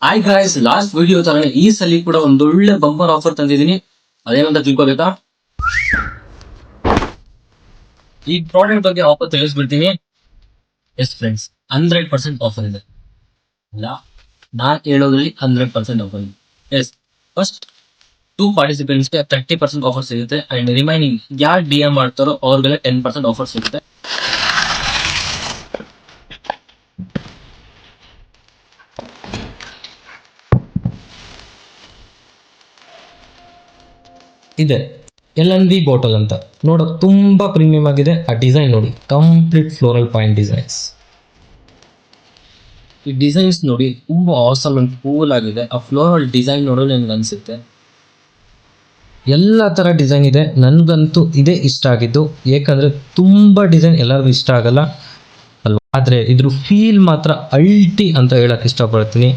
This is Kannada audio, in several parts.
ಹಾಯ್ ಗಾಯ್ಸ್, ಲಾಸ್ಟ್ ವಿಡಿಯೋ ತರನೇ ಈ ಸಲ ಕೂಡ ಒಂದೊಳ್ಳೆ ಬಂಪರ್ ಆಫರ್ ತಂದಿದ್ದೀನಿ. ಅದೇನಂತ ತಿಳ್ಕೊಬೇಕಾ? ಈ ಪ್ರಾಡಕ್ಟ್ ಬಗ್ಗೆ ಆಫರ್ ತಿಳಿಸ್ಬಿಡ್ತೀನಿ. ಎಸ್ ಫ್ರೆಂಡ್ಸ್, 100% ಆಫರ್ ಇದೆ. ಇಲ್ಲ, ನಾನ್ ಹೇಳೋದ್ರಲ್ಲಿ 100% ಆಫರ್ ಇದೆ. ಎಸ್, ಫಸ್ಟ್ 2 ಪಾರ್ಟಿಸಿಪೆಂಟ್ಸ್ಗೆ 30% ಆಫರ್ ಸಿಗುತ್ತೆ. ಅಂಡ್ ರಿಮೈನಿಂಗ್ ಯಾರು DM ಮಾಡ್ತಾರೋ ಅವ್ರಿಗೆಲ್ಲ 10% ಆಫರ್ ಸಿಗುತ್ತೆ. ಇದೆ LNV ಬಾಟಲ್ ಅಂತ ನೋಡೋಕೆ ತುಂಬಾ ಪ್ರೀಮಿಯಂ ಆಗಿದೆ. ಆ ಡಿಸೈನ್ ನೋಡಿ, ಕಂಪ್ಲೀಟ್ ಫ್ಲೋರಲ್ ಪಾಯಿಂಟ್ ಡಿಸೈನ್ಸ್. ಈ ಡಿಸೈನ್ಸ್ ನೋಡಿ ತುಂಬಾ ಆಸಮ್ ಅಂಡ್ ಕೂಲ್ ಆಗಿದೆ. ಆ ಫ್ಲೋರಲ್ ಡಿಸೈನ್ ನೋಡೋದು ನನಗೆ ಅನ್ಸುತ್ತೆ. ಎಲ್ಲ ತರ ಡಿಸೈನ್ ಇದೆ. ನನ್ಗಂತೂ ಇದೇ ಇಷ್ಟ ಆಗಿದ್ದು, ಏಕೆಂದ್ರೆ ತುಂಬಾ ಡಿಸೈನ್ ಎಲ್ಲರಿಗೂ ಇಷ್ಟ ಆಗಲ್ಲ ಅಲ್ವಾ. ಆದ್ರೆ ಇದ್ರ ಫೀಲ್ ಮಾತ್ರ ಅಲ್ಟಿ ಅಂತ ಹೇಳಕ್ ಇಷ್ಟಪಡ್ತೀನಿ.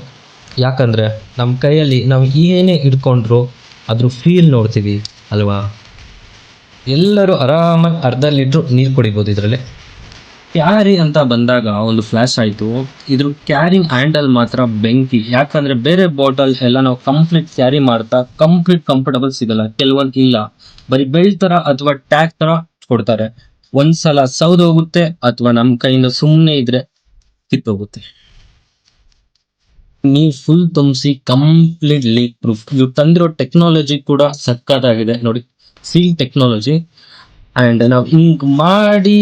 ಯಾಕಂದ್ರೆ ನಮ್ಮ ಕೈಯಲ್ಲಿ ನಾವು ಏನೇ ಹಿಡ್ಕೊಂಡ್ರು ಅದ್ರ ಫೀಲ್ ನೋಡ್ತೀವಿ ಅಲ್ವಾ. ಎಲ್ಲರೂ ಆರಾಮಾಗಿ ಅರ್ಧ ಲೀಟ್ರ್ ನೀರು ಕುಡಿಬೋದು ಇದರಲ್ಲಿ. ಕ್ಯಾರಿ ಅಂತ ಬಂದಾಗ ಒಂದು ಫ್ಲಾಶ್ ಆಯಿತು. ಇದ್ರ ಕ್ಯಾರಿಂಗ್ ಹ್ಯಾಂಡಲ್ ಮಾತ್ರ ಬೆಂಕಿ. ಯಾಕಂದ್ರೆ ಬೇರೆ ಬಾಟಲ್ ಎಲ್ಲ ನಾವು ಕಂಪ್ಲೀಟ್ ಕ್ಯಾರಿ ಮಾಡ್ತಾ ಕಂಪ್ಲೀಟ್ ಕಂಫರ್ಟಬಲ್ ಸಿಗಲ್ಲ. ಕೆಲವೊಂದು ಇಲ್ಲ, ಬರೀ ಬೆಲ್ಟ್ ತರ ಅಥವಾ ಟ್ಯಾಗ್ ತರ ಕೊಡ್ತಾರೆ. ಒಂದ್ಸಲ ಸೌದ್ ಹೋಗುತ್ತೆ ಅಥವಾ ನಮ್ಮ ಕೈಯಿಂದ ಸುಮ್ಮನೆ ಇದ್ರೆ ಕಿತ್ತೋಗುತ್ತೆ. ನೀರ್ ಫುಲ್ ತುಂಬಿಸಿ ಕಂಪ್ಲೀಟ್ ಲೀಕ್ ಪ್ರೂಫ್. ಇವ್ರು ತಂದಿರೋ ಟೆಕ್ನಾಲಜಿ ಕೂಡ ಸಕ್ಕತ್ತಾಗಿದೆ ನೋಡಿ, ಸೀಲ್ ಟೆಕ್ನಾಲಜಿ. ಅಂಡ್ ನಾವು ಹಿಂಗ್ ಮಾಡಿ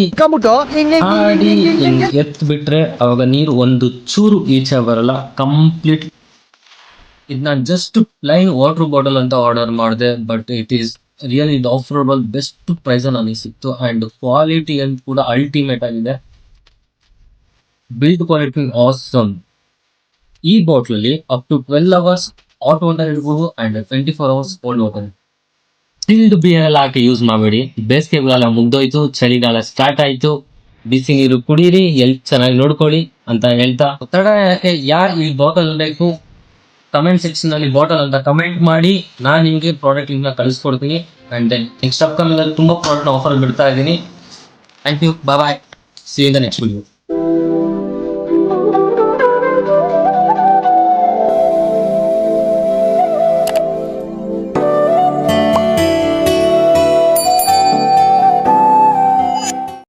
ಎತ್ ಬಿಟ್ರೆ ಅವಾಗ ನೀರು ಒಂದು ಚೂರು ಈಚೆ ಬರಲ್ಲ. ಕಂಪ್ಲೀಟ್ ಇದು ನಾನು ಜಸ್ಟ್ ಪ್ಲೈನ್ ವಾಟರ್ ಬಾಟಲ್ ಅಂತ ಆರ್ಡರ್ ಮಾಡಿದೆ, but it is really affordable. Best price ನನಗೆ ಸಿಕ್ತು. ಅಂಡ್ ಕ್ವಾಲಿಟಿ ಅಂತ ಕೂಡ ಅಲ್ಟಿಮೇಟ್ ಆಗಿದೆ. Build quality awesome. ಈ ಬಾಟ್ಲಲ್ಲಿ up to 12 hours hot water ಇರ್ಬೋದು and 24 hours cold water. Chilled beer ಎಲ್ಲ ಹಾಕಿ ಯೂಸ್ ಮಾಡಬೇಡಿ. ಬೇಸಿಗೆಗಾಲ ಮುಗ್ದೋಯ್ತು, ಚಳಿಗಾಲ ಸ್ಟಾರ್ಟ್ ಆಯ್ತು. ಬಿಸಿ ನೀರು ಕುಡೀರಿ, ಎಲ್ಲಿ ಚೆನ್ನಾಗಿ ನೋಡ್ಕೊಳ್ಳಿ ಅಂತ ಹೇಳ್ತಾ, ಒತ್ತಡ ಯಾಕೆ, ಯಾರು ಈ ಬಾಟಲ್ ಬೇಕು ಕಮೆಂಟ್ ಸೆಕ್ಷನ್ ಅಲ್ಲಿ ಬಾಟಲ್ ಅಂತ ಕಮೆಂಟ್ ಮಾಡಿ. ನಾನು ನಿಮಗೆ ಪ್ರಾಡಕ್ಟ್ ಲಿಂಕ್ ಕಳಿಸ್ಕೊಡ್ತೀನಿ. ಅಂಡ್ ದೆನ್ ನೆಕ್ಸ್ಟ್ ಅಪ್ಕಮಿಂಗ್ ತುಂಬಾ ಪ್ರಾಡಕ್ಟ್ ಆಫರ್ ಬಿಡ್ತಾ ಇದ್ದೀನಿ. Thank you, bye, see you in the next video.